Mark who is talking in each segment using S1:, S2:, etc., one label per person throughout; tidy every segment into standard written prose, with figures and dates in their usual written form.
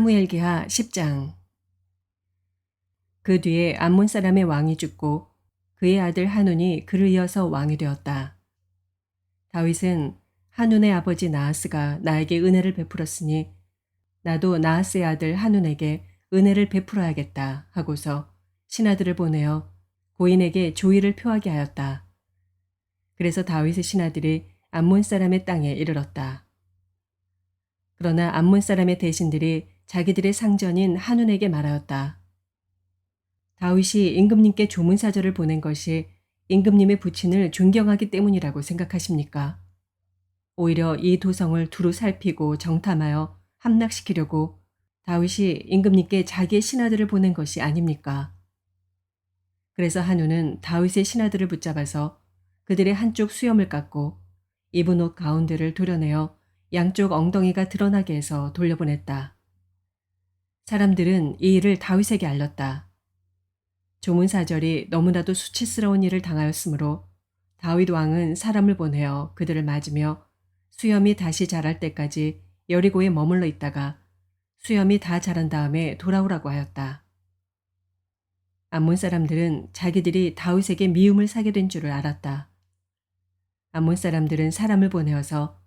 S1: 사무엘기하 10장. 그 뒤에 암몬 사람의 왕이 죽고 그의 아들 한운이 그를 이어서 왕이 되었다. 다윗은 한운의 아버지 나하스가 나에게 은혜를 베풀었으니 나도 나하스의 아들 한운에게 은혜를 베풀어야겠다 하고서 신하들을 보내어 고인에게 조의를 표하게 하였다. 그래서 다윗의 신하들이 암몬 사람의 땅에 이르렀다. 그러나 암몬 사람의 대신들이 자기들의 상전인 한운에게 말하였다. 다윗이 임금님께 조문사절을 보낸 것이 임금님의 부친을 존경하기 때문이라고 생각하십니까? 오히려 이 도성을 두루 살피고 정탐하여 함락시키려고 다윗이 임금님께 자기의 신하들을 보낸 것이 아닙니까? 그래서 한운은 다윗의 신하들을 붙잡아서 그들의 한쪽 수염을 깎고 입은 옷 가운데를 도려내어 양쪽 엉덩이가 드러나게 해서 돌려보냈다. 사람들은 이 일을 다윗에게 알렸다. 조문사절이 너무나도 수치스러운 일을 당하였으므로 다윗 왕은 사람을 보내어 그들을 맞으며 수염이 다시 자랄 때까지 여리고에 머물러 있다가 수염이 다 자란 다음에 돌아오라고 하였다. 암몬 사람들은 자기들이 다윗에게 미움을 사게 된 줄을 알았다. 암몬 사람들은 사람을 보내어서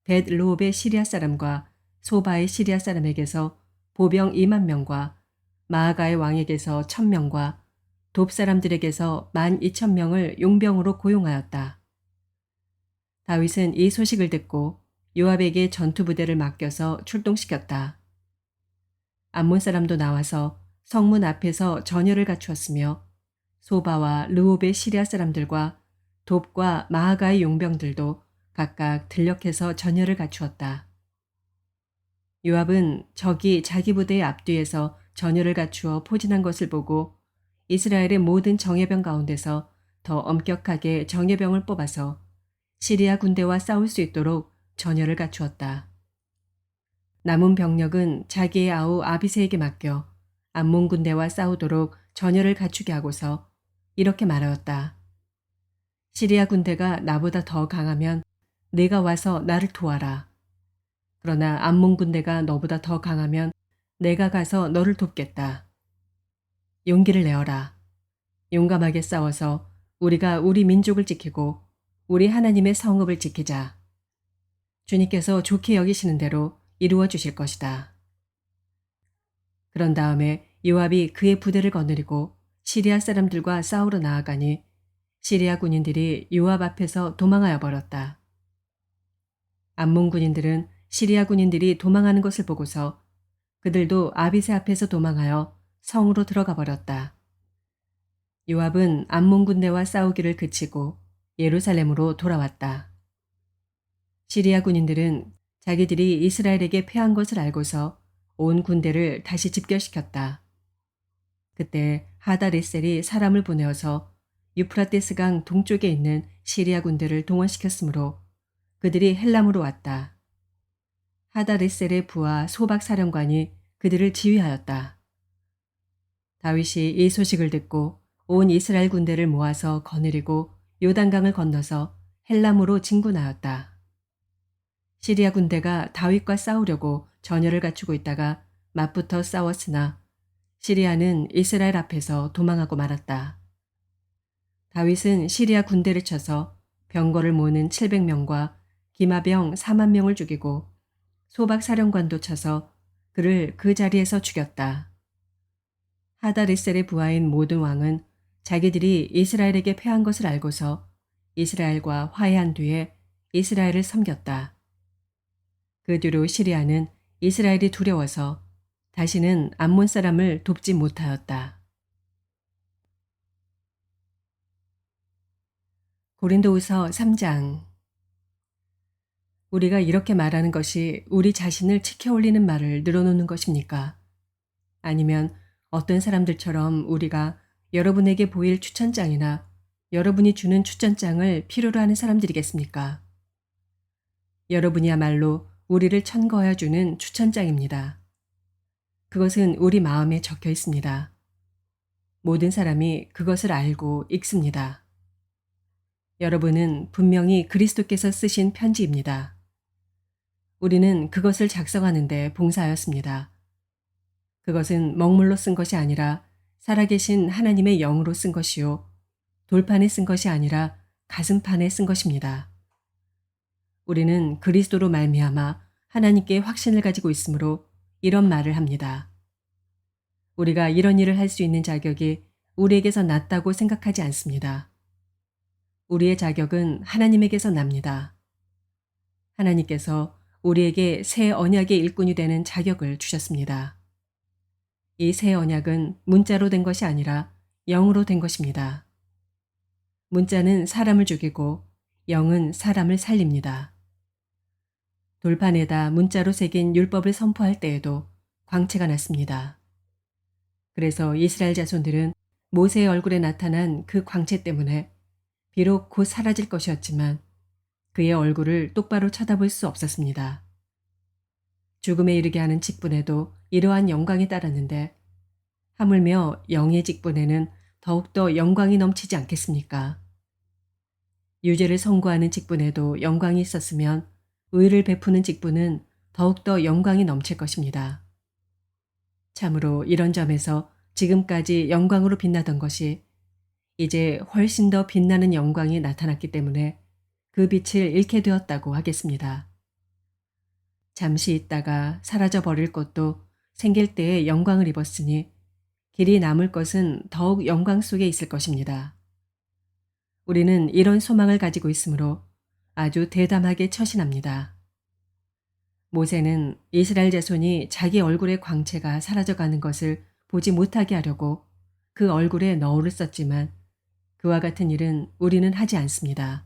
S1: 벳르홉의 시리아 사람과 소바의 시리아 사람에게서 보병 2만 명과 마아가의 왕에게서 1,000명과 돕 사람들에게서 12,000명을 용병으로 고용하였다. 다윗은 이 소식을 듣고 요압에게 전투부대를 맡겨서 출동시켰다. 암몬 사람도 나와서 성문 앞에서 전열을 갖추었으며 소바와 르홉의 시리아 사람들과 돕과 마아가의 용병들도 각각 들녘에서 전열을 갖추었다. 요압은 적이 자기 부대의 앞뒤에서 전열을 갖추어 포진한 것을 보고 이스라엘의 모든 정예병 가운데서 더 엄격하게 정예병을 뽑아서 시리아 군대와 싸울 수 있도록 전열을 갖추었다. 남은 병력은 자기의 아우 아비새에게 맡겨 암몬 군대와 싸우도록 전열을 갖추게 하고서 이렇게 말하였다. 시리아 군대가 나보다 더 강하면 네가 와서 나를 도와라. 그러나 암몬 군대가 너보다 더 강하면 내가 가서 너를 돕겠다. 용기를 내어라. 용감하게 싸워서 우리가 우리 민족을 지키고 우리 하나님의 성읍을 지키자. 주님께서 좋게 여기시는 대로 이루어 주실 것이다. 그런 다음에 요압이 그의 부대를 거느리고 시리아 사람들과 싸우러 나아가니 시리아 군인들이 요압 앞에서 도망하여 버렸다. 암몬 군인들은 시리아 군인들이 도망하는 것을 보고서 그들도 아비새 앞에서 도망하여 성으로 들어가 버렸다. 요압은 암몬 군대와 싸우기를 그치고 예루살렘으로 돌아왔다. 시리아 군인들은 자기들이 이스라엘에게 패한 것을 알고서 온 군대를 다시 집결시켰다. 그때 하다레셀이 사람을 보내어서 유프라테스강 동쪽에 있는 시리아 군대를 동원시켰으므로 그들이 헬람으로 왔다. 하다레셀의 부하 소박 사령관이 그들을 지휘하였다. 다윗이 이 소식을 듣고 온 이스라엘 군대를 모아서 거느리고 요단강을 건너서 헬람으로 진군하였다. 시리아 군대가 다윗과 싸우려고 전열을 갖추고 있다가 맞붙어 싸웠으나 시리아는 이스라엘 앞에서 도망하고 말았다. 다윗은 시리아 군대를 쳐서 병거를 모는 700명과 기마병 4만 명을 죽이고 소박 사령관도 쳐서 그를 그 자리에서 죽였다. 하다레셀의 부하인 모든 왕은 자기들이 이스라엘에게 패한 것을 알고서 이스라엘과 화해한 뒤에 이스라엘을 섬겼다. 그 뒤로 시리아는 이스라엘이 두려워서 다시는 암몬 사람을 돕지 못하였다. 고린도후서 3장. 우리가 이렇게 말하는 것이 우리 자신을 치켜올리는 말을 늘어놓는 것입니까? 아니면 어떤 사람들처럼 우리가 여러분에게 보일 추천장이나 여러분이 주는 추천장을 필요로 하는 사람들이겠습니까? 여러분이야말로 우리를 천거하여 주는 추천장입니다. 그것은 우리 마음에 적혀 있습니다. 모든 사람이 그것을 알고 읽습니다. 여러분은 분명히 그리스도께서 쓰신 편지입니다. 우리는 그것을 작성하는 데 봉사하였습니다. 그것은 먹물로 쓴 것이 아니라 살아계신 하나님의 영으로 쓴 것이요. 돌판에 쓴 것이 아니라 가슴판에 쓴 것입니다. 우리는 그리스도로 말미암아 하나님께 확신을 가지고 있으므로 이런 말을 합니다. 우리가 이런 일을 할 수 있는 자격이 우리에게서 났다고 생각하지 않습니다. 우리의 자격은 하나님에게서 납니다. 하나님께서 우리에게 새 언약의 일꾼이 되는 자격을 주셨습니다. 이 새 언약은 문자로 된 것이 아니라 영으로 된 것입니다. 문자는 사람을 죽이고 영은 사람을 살립니다. 돌판에다 문자로 새긴 율법을 선포할 때에도 광채가 났습니다. 그래서 이스라엘 자손들은 모세의 얼굴에 나타난 그 광채 때문에 비록 곧 사라질 것이었지만 그의 얼굴을 똑바로 쳐다볼 수 없었습니다. 죽음에 이르게 하는 직분에도 이러한 영광이 따랐는데 하물며 영의 직분에는 더욱더 영광이 넘치지 않겠습니까? 유죄를 선고하는 직분에도 영광이 있었으면 의를 베푸는 직분은 더욱더 영광이 넘칠 것입니다. 참으로 이런 점에서 지금까지 영광으로 빛나던 것이 이제 훨씬 더 빛나는 영광이 나타났기 때문에 그 빛을 잃게 되었다고 하겠습니다. 잠시 있다가 사라져 버릴 것도 생길 때에 영광을 입었으니 길이 남을 것은 더욱 영광 속에 있을 것입니다. 우리는 이런 소망을 가지고 있으므로 아주 대담하게 처신합니다. 모세는 이스라엘 자손이 자기 얼굴의 광채가 사라져가는 것을 보지 못하게 하려고 그 얼굴에 너울을 썼지만 그와 같은 일은 우리는 하지 않습니다.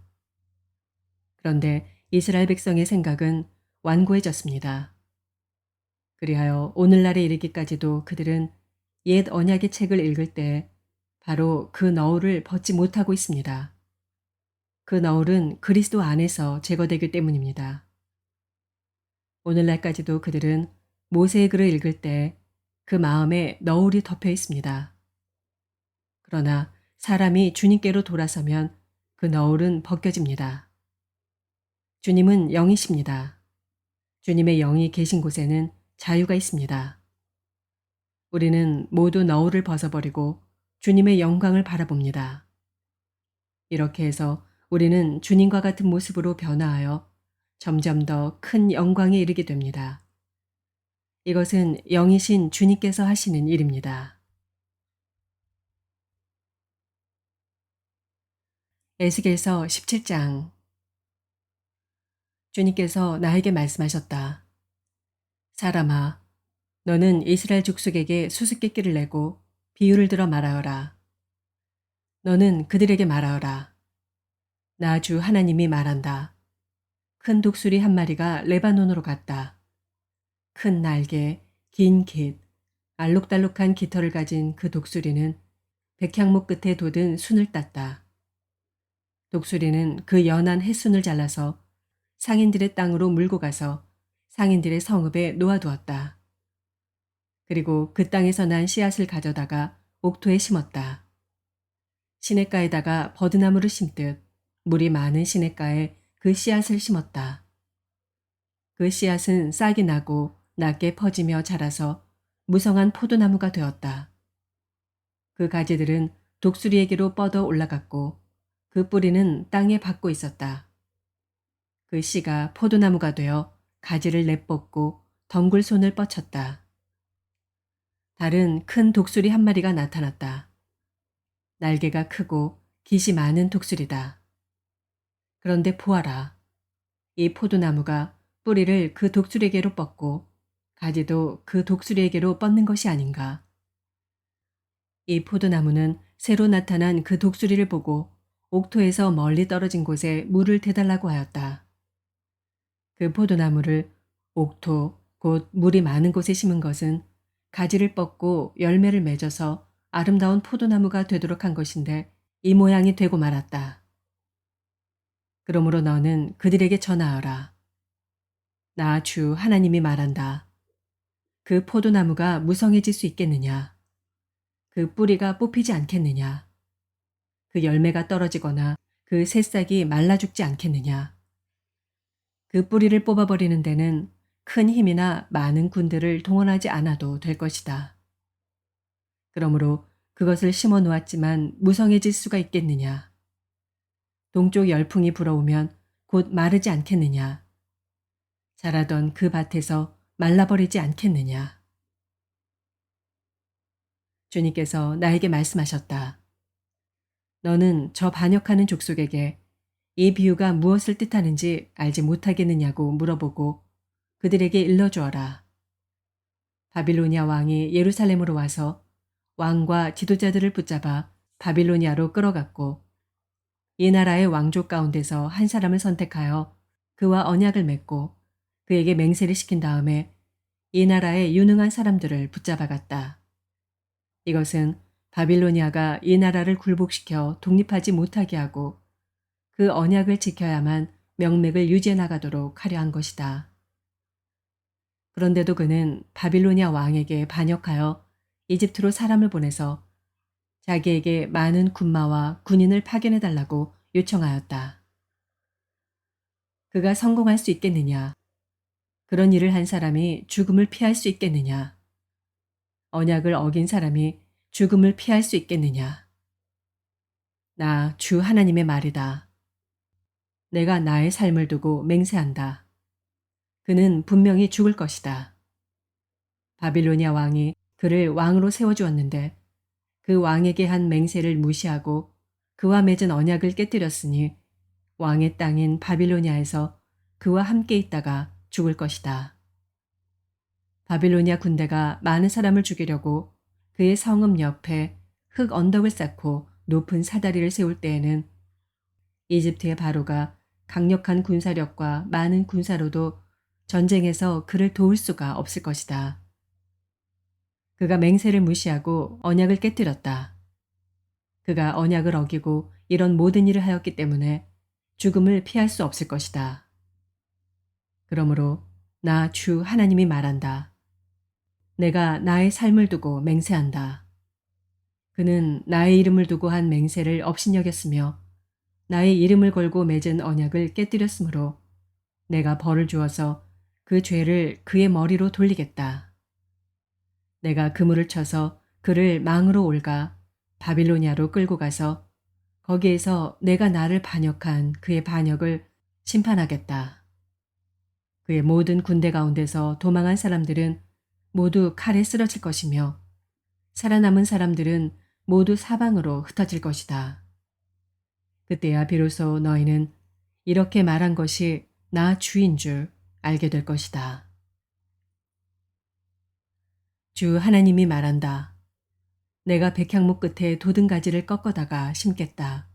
S1: 그런데 이스라엘 백성의 생각은 완고해졌습니다. 그리하여 오늘날에 이르기까지도 그들은 옛 언약의 책을 읽을 때 바로 그 너울을 벗지 못하고 있습니다. 그 너울은 그리스도 안에서 제거되기 때문입니다. 오늘날까지도 그들은 모세의 글을 읽을 때 그 마음에 너울이 덮여 있습니다. 그러나 사람이 주님께로 돌아서면 그 너울은 벗겨집니다. 주님은 영이십니다. 주님의 영이 계신 곳에는 자유가 있습니다. 우리는 모두 너울을 벗어버리고 주님의 영광을 바라봅니다. 이렇게 해서 우리는 주님과 같은 모습으로 변화하여 점점 더 큰 영광에 이르게 됩니다. 이것은 영이신 주님께서 하시는 일입니다. 에스겔서 17장. 주님께서 나에게 말씀하셨다. 사람아, 너는 이스라엘 족속에게 수수께끼를 내고 비유를 들어 말하여라. 너는 그들에게 말하여라. 나 주 하나님이 말한다. 큰 독수리 한 마리가 레바논으로 갔다. 큰 날개, 긴 깃, 알록달록한 깃털을 가진 그 독수리는 백향목 끝에 돋은 순을 땄다. 독수리는 그 연한 햇순을 잘라서 상인들의 땅으로 물고 가서 상인들의 성읍에 놓아두었다. 그리고 그 땅에서 난 씨앗을 가져다가 옥토에 심었다. 시냇가에다가 버드나무를 심듯 물이 많은 시냇가에 그 씨앗을 심었다. 그 씨앗은 싹이 나고 낮게 퍼지며 자라서 무성한 포도나무가 되었다. 그 가지들은 독수리에게로 뻗어 올라갔고 그 뿌리는 땅에 박고 있었다. 그 씨가 포도나무가 되어 가지를 내뻗고 덩굴 손을 뻗쳤다. 다른 큰 독수리 한 마리가 나타났다. 날개가 크고 깃이 많은 독수리다. 그런데 보아라. 이 포도나무가 뿌리를 그 독수리에게로 뻗고 가지도 그 독수리에게로 뻗는 것이 아닌가. 이 포도나무는 새로 나타난 그 독수리를 보고 옥토에서 멀리 떨어진 곳에 물을 대달라고 하였다. 그 포도나무를 옥토, 곧 물이 많은 곳에 심은 것은 가지를 뻗고 열매를 맺어서 아름다운 포도나무가 되도록 한 것인데 이 모양이 되고 말았다. 그러므로 너는 그들에게 전하여라. 나 주 하나님이 말한다. 그 포도나무가 무성해질 수 있겠느냐? 그 뿌리가 뽑히지 않겠느냐? 그 열매가 떨어지거나 그 새싹이 말라 죽지 않겠느냐? 그 뿌리를 뽑아버리는 데는 큰 힘이나 많은 군대를 동원하지 않아도 될 것이다. 그러므로 그것을 심어 놓았지만 무성해질 수가 있겠느냐? 동쪽 열풍이 불어오면 곧 마르지 않겠느냐? 자라던 그 밭에서 말라버리지 않겠느냐? 주님께서 나에게 말씀하셨다. 너는 저 반역하는 족속에게 이 비유가 무엇을 뜻하는지 알지 못하겠느냐고 물어보고 그들에게 일러주어라. 바빌로니아 왕이 예루살렘으로 와서 왕과 지도자들을 붙잡아 바빌로니아로 끌어갔고 이 나라의 왕족 가운데서 한 사람을 선택하여 그와 언약을 맺고 그에게 맹세를 시킨 다음에 이 나라의 유능한 사람들을 붙잡아갔다. 이것은 바빌로니아가 이 나라를 굴복시켜 독립하지 못하게 하고 그 언약을 지켜야만 명맥을 유지해 나가도록 하려 한 것이다. 그런데도 그는 바빌로니아 왕에게 반역하여 이집트로 사람을 보내서 자기에게 많은 군마와 군인을 파견해 달라고 요청하였다. 그가 성공할 수 있겠느냐? 그런 일을 한 사람이 죽음을 피할 수 있겠느냐? 언약을 어긴 사람이 죽음을 피할 수 있겠느냐? 나 주 하나님의 말이다. 내가 나의 삶을 두고 맹세한다. 그는 분명히 죽을 것이다. 바빌로니아 왕이 그를 왕으로 세워주었는데 그 왕에게 한 맹세를 무시하고 그와 맺은 언약을 깨뜨렸으니 왕의 땅인 바빌로니아에서 그와 함께 있다가 죽을 것이다. 바빌로니아 군대가 많은 사람을 죽이려고 그의 성읍 옆에 흙 언덕을 쌓고 높은 사다리를 세울 때에는 이집트의 바로가 강력한 군사력과 많은 군사로도 전쟁에서 그를 도울 수가 없을 것이다. 그가 맹세를 무시하고 언약을 깨뜨렸다. 그가 언약을 어기고 이런 모든 일을 하였기 때문에 죽음을 피할 수 없을 것이다. 그러므로 나 주 하나님이 말한다. 내가 나의 삶을 두고 맹세한다. 그는 나의 이름을 두고 한 맹세를 업신여겼으며 나의 이름을 걸고 맺은 언약을 깨뜨렸으므로 내가 벌을 주어서 그 죄를 그의 머리로 돌리겠다. 내가 그물을 쳐서 그를 망으로 올가 바빌로니아로 끌고 가서 거기에서 내가 나를 반역한 그의 반역을 심판하겠다. 그의 모든 군대 가운데서 도망한 사람들은 모두 칼에 쓰러질 것이며 살아남은 사람들은 모두 사방으로 흩어질 것이다. 그때야 비로소 너희는 이렇게 말한 것이 나 주인 줄 알게 될 것이다. 주 하나님이 말한다. 내가 백향목 끝에 도든가지를 꺾어다가 심겠다.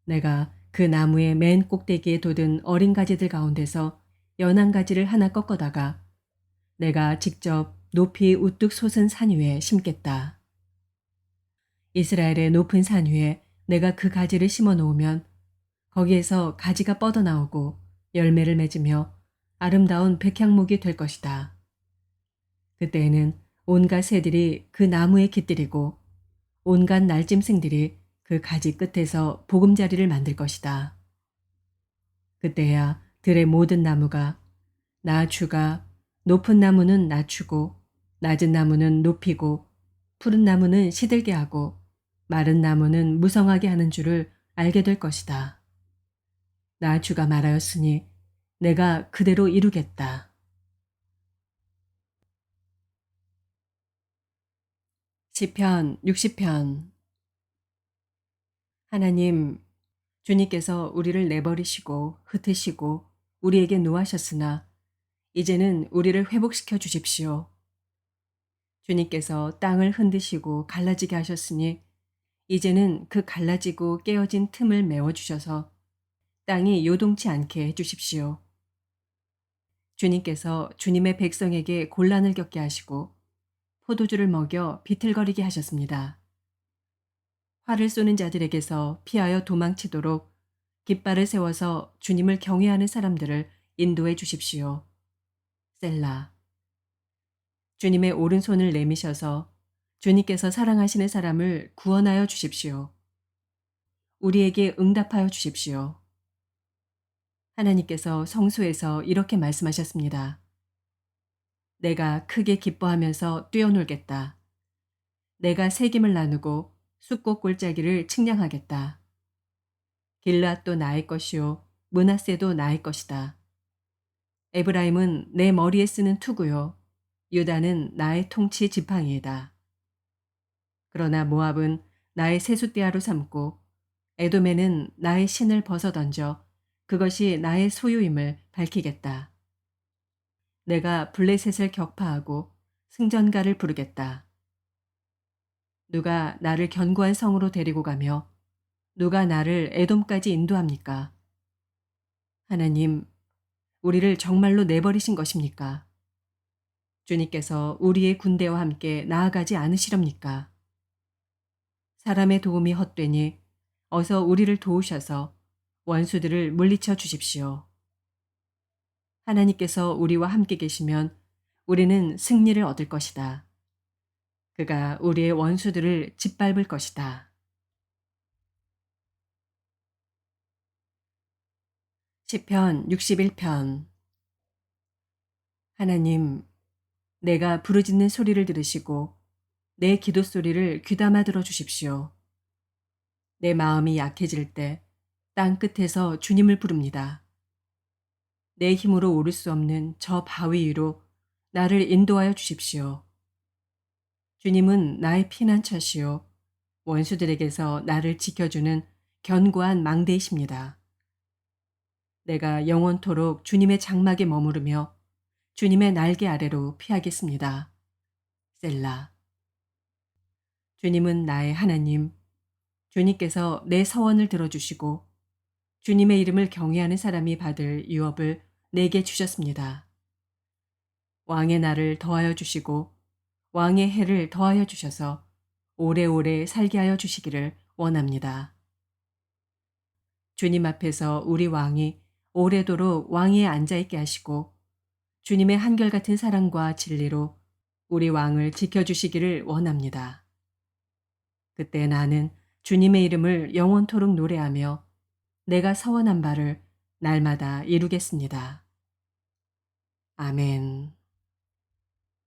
S1: 내가 그 나무의 맨 꼭대기에 돋은 어린 가지들 가운데서 연한 가지를 하나 꺾어다가 내가 직접 높이 우뚝 솟은 산 위에 심겠다. 이스라엘의 높은 산 위에 내가 그 가지를 심어 놓으면 거기에서 가지가 뻗어나오고 열매를 맺으며 아름다운 백향목이 될 것이다. 그때에는 온갖 새들이 그 나무에 깃들이고 온갖 날짐승들이 그 가지 끝에서 보금자리를 만들 것이다. 그때야 들의 모든 나무가 나 주가 높은 나무는 낮추고 낮은 나무는 높이고 푸른 나무는 시들게 하고 마른 나무는 무성하게 하는 줄을 알게 될 것이다. 나 주가 말하였으니 내가 그대로 이루겠다. 시편 60편. 하나님, 주님께서 우리를 내버리시고 흩으시고 우리에게 노하셨으나 이제는 우리를 회복시켜 주십시오. 주님께서 땅을 흔드시고 갈라지게 하셨으니 이제는 그 갈라지고 깨어진 틈을 메워주셔서 땅이 요동치 않게 해주십시오. 주님께서 주님의 백성에게 곤란을 겪게 하시고 포도주를 먹여 비틀거리게 하셨습니다. 활을 쏘는 자들에게서 피하여 도망치도록 깃발을 세워서 주님을 경외하는 사람들을 인도해 주십시오. 셀라. 주님의 오른손을 내미셔서 주님께서 사랑하시는 사람을 구원하여 주십시오. 우리에게 응답하여 주십시오. 하나님께서 성소에서 이렇게 말씀하셨습니다. 내가 크게 기뻐하면서 뛰어놀겠다. 내가 새김을 나누고 숫꽃 골짜기를 측량하겠다. 길앗도 나의 것이요 므낫세도 나의 것이다. 에브라임은 내 머리에 쓰는 투구요 유다는 나의 통치 지팡이이다. 그러나 모압은 나의 세숫대야로 삼고 에돔에는 나의 신을 벗어던져 그것이 나의 소유임을 밝히겠다. 내가 블레셋을 격파하고 승전가를 부르겠다. 누가 나를 견고한 성으로 데리고 가며 누가 나를 에돔까지 인도합니까? 하나님, 우리를 정말로 내버리신 것입니까? 주님께서 우리의 군대와 함께 나아가지 않으시렵니까? 사람의 도움이 헛되니 어서 우리를 도우셔서 원수들을 물리쳐 주십시오. 하나님께서 우리와 함께 계시면 우리는 승리를 얻을 것이다. 그가 우리의 원수들을 짓밟을 것이다. 시편 61편. 하나님, 내가 부르짖는 소리를 들으시고 내 기도 소리를 귀담아 들어 주십시오. 내 마음이 약해질 때 땅 끝에서 주님을 부릅니다. 내 힘으로 오를 수 없는 저 바위 위로 나를 인도하여 주십시오. 주님은 나의 피난처시요 원수들에게서 나를 지켜주는 견고한 망대이십니다. 내가 영원토록 주님의 장막에 머무르며 주님의 날개 아래로 피하겠습니다. 셀라. 주님은 나의 하나님, 주님께서 내 서원을 들어주시고 주님의 이름을 경외하는 사람이 받을 유업을 내게 주셨습니다. 왕의 날을 더하여 주시고 왕의 해를 더하여 주셔서 오래오래 살게 하여 주시기를 원합니다. 주님 앞에서 우리 왕이 오래도록 왕위에 앉아있게 하시고 주님의 한결같은 사랑과 진리로 우리 왕을 지켜주시기를 원합니다. 그때 나는 주님의 이름을 영원토록 노래하며 내가 서원한 바를 날마다 이루겠습니다. 아멘.